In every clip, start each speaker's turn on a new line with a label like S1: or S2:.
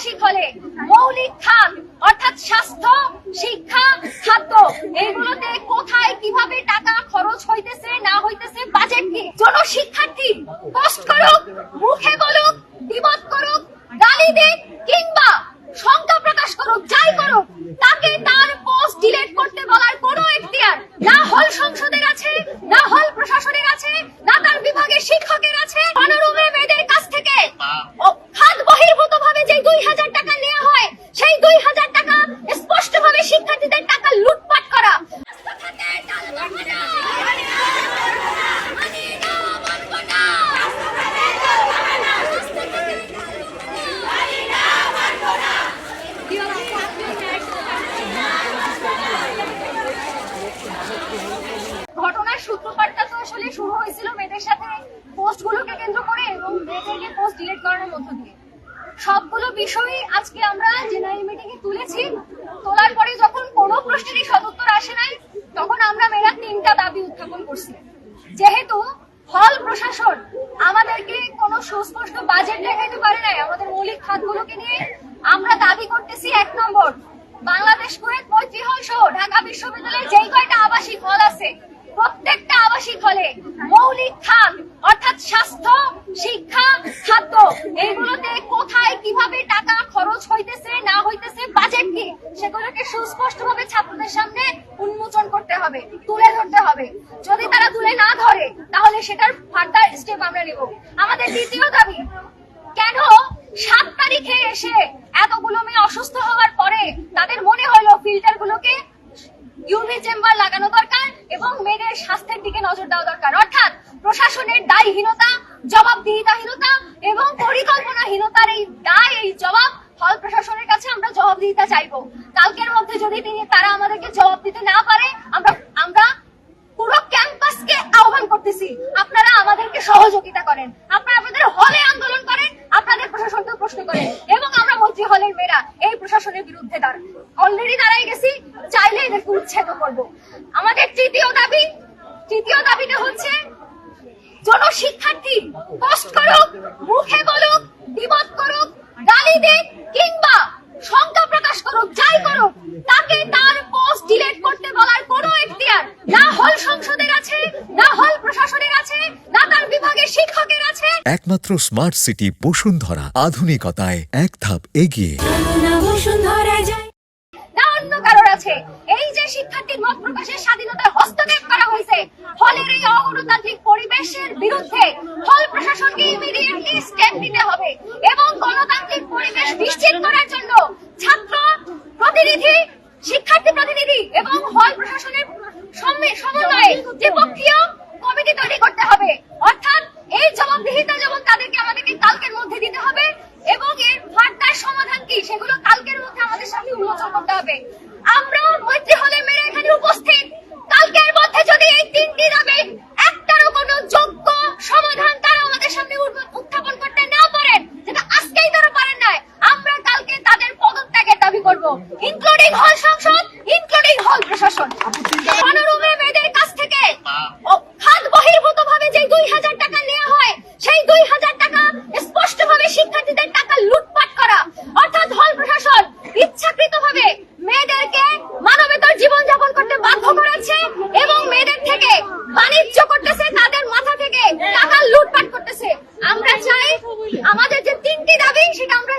S1: আবাসিক হলে মৌলিক খাত অর্থাৎ স্বাস্থ্য, শিক্ষা, খাদ্য এইগুলোতে কোথায় কিভাবে টাকা খরচ হইতেছে না হইতেছে বাজেট কি? জনশিক্ষার্থী পোস্ট করুক, মুখে বলুক, বিবাদ করুক, গালি দিক কিংবা শঙ্কা প্রকাশ করুক, যাই করুক, তাকে তার পোস্ট ডিলিট করতে বলার কোনো এখতিয়ার না হল সংসদের আছে, না হল প্রশাসনের আছে, না তার বিভাগের শিক্ষকের আছে। গণরুমে মেয়েদের কাছ থেকে খাত বহির্ভূত ভাবে যে 2000 টাকা নেওয়া হয়, সেই 2000 টাকা স্পষ্টভাবে শিক্ষার্থীদের টাকা লুটপাট করা। ঘটনার সূত্রপাতটা তো আসলে শুরু হয়েছিল মেয়েদের সাথে পোস্টগুলোকে কেন্দ্র করে এবং মেয়েদেরকে পোস্ট ডিলিট করার মধ্য দিয়ে। সবগুলো বিষয়ই আজকে আমরা জেনারেল মিটিং এ তুলেছি। তোলার পরে যখন কোনো প্রশ্নেরই সদুত্তর আসে নাই, তখন আমরা মেয়েরা 3টা দাবি উত্থাপন করছি। যেহেতু হল প্রশাসন আমাদেরকে কোনো সুস্পষ্ট বাজেট দেখাইতে পারে নাই আমাদের মৌলিক খাতগুলোকে নিয়ে, আমরা দাবি করতেছি 1 নম্বর, বাংলাদেশ কুয়েত মৈত্রী হল সহ ঢাকা বিশ্ববিদ্যালয়ের যেই কয়টা আবাসিক হল আছে, প্রত্যেকটা আবাসিক হলে মৌলিক খাত অর্থাৎ স্বাস্থ্য, শিক্ষা, খাদ্য এইগুলোতে কোথায় কিভাবে টাকা খরচ হইতেছে না হইতেছে বাজেট কি, সেগুলোকে সুস্পষ্টভাবে ছাত্রদের সামনে উন্মোচন করতে হবে, তুলে ধরতে হবে। যদি তারা তুলে না ধরে তাহলে সেটার ফার্দার স্টেপ আমরা নিব। আমাদের দ্বিতীয় দাবি, কেন 7 তারিখে এসে এতগুলো মেয়ে অসুস্থ হওয়ার পরে তাদের মনে হলো ফিল্টার গুলোকে ইউভি চেম্বার লাগানো দরকার এবং মেয়েদের স্বাস্থ্যের দিকে নজর দেওয়া দরকার? অর্থাৎ প্রশাসনের দায়হীনতা, জবাবদিহিতাহীনতা এবং পরিকল্পনাহীনতার এই দায়, এই জবাব হল প্রশাসনের কাছে আমরা জবাবদিহিতা চাইবো। কালকের মধ্যে যদি তারা আমাদেরকে জবাব দিতে না পারে, আমরা পুরো ক্যাম্পাসকে আহ্বান করতেছি, আপনারা আমাদেরকে সহযোগিতা করেন, আপনারা আপনাদের হলে আন্দোলন করেন, আপনাদের প্রশাসনকে প্রশ্ন করেন এবং আমরা মন্ত্রী হলের মেয়েরা এই প্রশাসনের বিরুদ্ধে অলরেডি দাঁড়াই গেছি, চাইলে এদেরকে উচ্ছেদ করব। আমাদের তৃতীয় দাবিটা হচ্ছে জনশিক্ষার্থী পোস্ট করুক, মুখে বলুক, বিবাদ করুক, গালি দিক কিংবা শঙ্কা প্রকাশ করুক, যাই করুক, তাকে তার পোস্ট ডিলিট করতে বলার কোনো এখতিয়ার না হল সংসদের আছে, না হল প্রশাসনের আছে, না তার বিভাগের শিক্ষকের আছে।
S2: একমাত্র স্মার্ট সিটি বসুন্ধরা, আধুনিকতায় এক ধাপ এগিয়ে।
S1: না অন্য কারোর আছে। এই যে শিক্ষার্থীর মত প্রকাশের স্বাধীনতার হস্তক্ষেপ করা হয়েছে, হলের এই অগণতান্ত্রিক পরিবেশের বিরুদ্ধে হল প্রশাসনকে ইমিডিয়েটলি স্টেপ নিতে হবে এবং গণতান্ত্রিক পরিবেশ নিশ্চিত করার জন্য ছাত্র প্রতিনিধি, শিক্ষার্থী প্রতিনিধি এবং হল প্রশাসনের সমন্বয়ে দ্বিপক্ষীয় কমিটি তৈরি করতে হবে। অর্থাৎ এই জবাবদিহিতা যেমন আমাদেরকে কালকের মধ্যে দিতে হবে এবং এর ফার্দার সমাধান কি সেগুলো কালকের মধ্যে আমাদের সামনে উন্মোচন করতে হবে। আমরা মৈত্রী হলের মেয়েরা এখানে উপস্থিত, কালকের মধ্যে যদি এই 3টি দাবি একটারও কোনো যোগ্য সমাধান তারা আমাদের সামনে উত্থাপন করতে না পারেন, যেটা আজকেই তারা পারেন নাই, আমরা কালকে তাদের পদত্যাগের দাবি করব, ইনক্লুডিং হল সংসদ, ইনক্লুডিং হল প্রশাসন। গণরুমে মেয়েদের কাছ থেকে খাত বহির্ভূত ভাবে যে 2000 টাকা নেওয়া হয়, সেই 2000 টাকা স্পষ্টভাবে শিক্ষার্থীদের টাকা লুটপাট করা। অর্থাৎ হল প্রশাসন ইচ্ছাকৃতভাবে মেয়েদেরকে মানবেতর জীবনযাপন করতে বাধ্য করাচ্ছে এবং মেয়েদের থেকে বাণিজ্য করতেছে, তাদের মাথা থেকে টাকা লুটপাট করতেছে। আমরা চাই আমাদের যে 3টি দাবি সেটা আমরা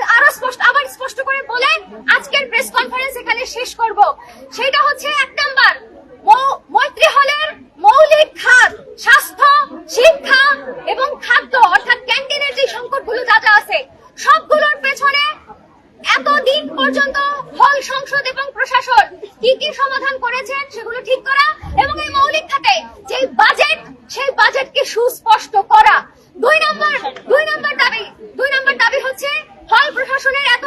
S1: আবার স্পষ্ট করে বলে আজকের প্রেস কনফারেন্স এখানে শেষ করব। সেটা হচ্ছে 1 নাম্বার, মৈত্রী হলের মৌলিক খাত স্বাস্থ্য, শিক্ষা এবং খাদ্য অর্থাৎ ক্যান্টিনের যে সংকটগুলো যা আছে, সবগুলোর পেছনে এতদিন পর্যন্ত হল সংসদ এবং প্রশাসন কি কি সমাধান করেছেন সেগুলো ঠিক করা এবং এই মৌলিক খাতে যে বাজেট, সেই বাজেটকে সুস্পষ্ট করা। 2 নম্বর দাবি হচ্ছে হল প্রশাসনের এত